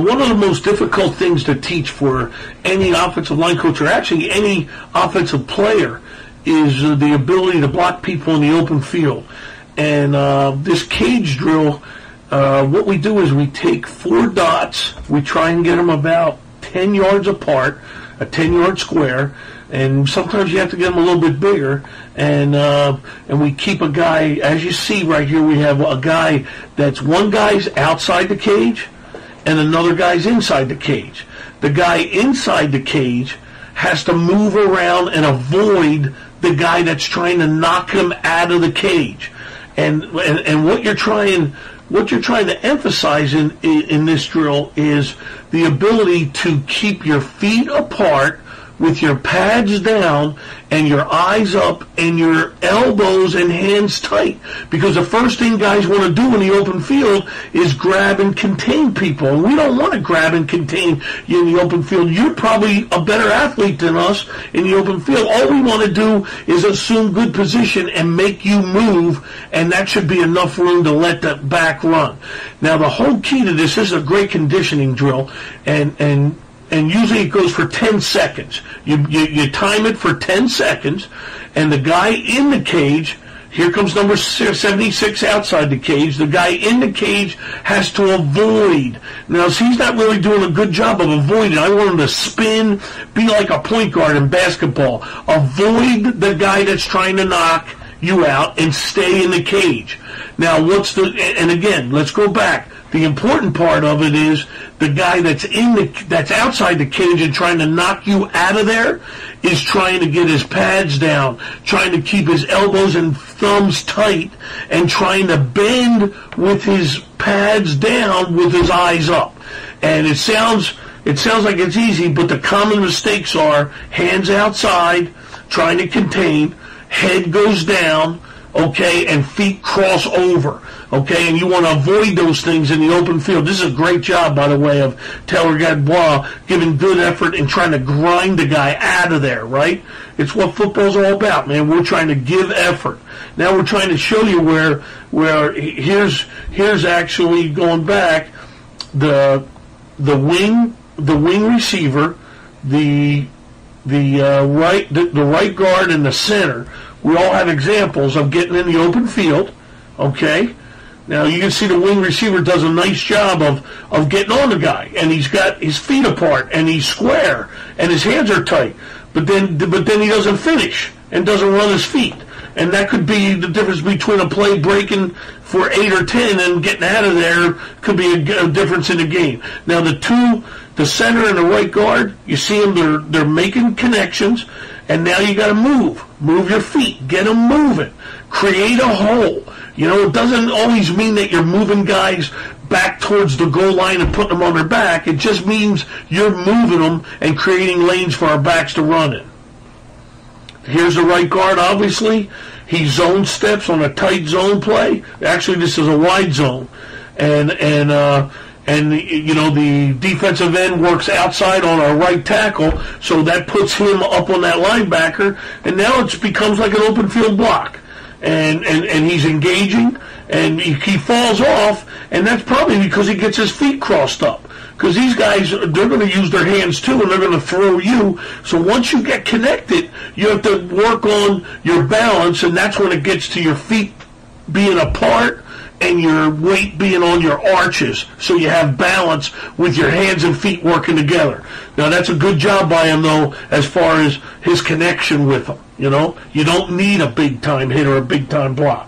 one of the most difficult things to teach for any offensive line coach, or actually any offensive player, is the ability to block people in the open field. And this cage drill, what we do is we take 4 dots, we try and get them about 10 yards apart, a 10-yard square, and sometimes you have to get them a little bit bigger, and we keep a guy, as you see right here, we have a guy one guy's outside the cage, and another guy's inside the cage. The guy inside the cage has to move around and avoid the guy that's trying to knock him out of the cage. And what you're trying to emphasize in this drill is the ability to keep your feet apart with your pads down and your eyes up and your elbows and hands tight. Because the first thing guys want to do in the open field is grab and contain people. And we don't want to grab and contain you in the open field. You're probably a better athlete than us in the open field. All we want to do is assume good position and make you move, and that should be enough room to let the back run. Now, the whole key to this is a great conditioning drill, and usually it goes for 10 seconds. You time it for 10 seconds, and the guy in the cage, here comes number 76 outside the cage, the guy in the cage has to avoid. Now, see, he's not really doing a good job of avoiding. I want him to spin, be like a point guard in basketball. Avoid the guy that's trying to knock you out and stay in the cage. Now, and again, let's go back. The important part of it is the guy that's outside the cage and trying to knock you out of there is trying to get his pads down, trying to keep his elbows and thumbs tight, and trying to bend with his pads down with his eyes up. And it sounds like it's easy, but the common mistakes are hands outside, trying to contain, head goes down, okay, and feet cross over, okay, and you want to avoid those things in the open field. This is a great job, by the way, of Taylor Gadbois giving good effort and trying to grind the guy out of there, right? It's what football's all about, man. We're trying to give effort. Now we're trying to show you where here's actually going back the wing receiver, the right guard and the center. We all have examples of getting in the open field, okay? Now, you can see the wing receiver does a nice job of getting on the guy, and he's got his feet apart, and he's square, and his hands are tight. But then he doesn't finish and doesn't run his feet. And that could be the difference between a play breaking for 8 or 10 and getting out of there could be a difference in the game. Now, the center and the right guard, you see them, they're making connections, and now you got to move. Move your feet. Get them moving. Create a hole. You know, it doesn't always mean that you're moving guys back towards the goal line and putting them on their back. It just means you're moving them and creating lanes for our backs to run in. Here's the right guard, obviously. He zone steps on a tight zone play. Actually, this is a wide zone. And you know, the defensive end works outside on our right tackle, so that puts him up on that linebacker, and now it becomes like an open field block. And he's engaging, and he falls off, and that's probably because he gets his feet crossed up. Because these guys, they're going to use their hands too, and they're going to throw you. So once you get connected, you have to work on your balance, and that's when it gets to your feet being apart and your weight being on your arches, so you have balance with your hands and feet working together. Now, that's a good job by him, though, as far as his connection with them. You know, you don't need a big-time hit or a big-time block.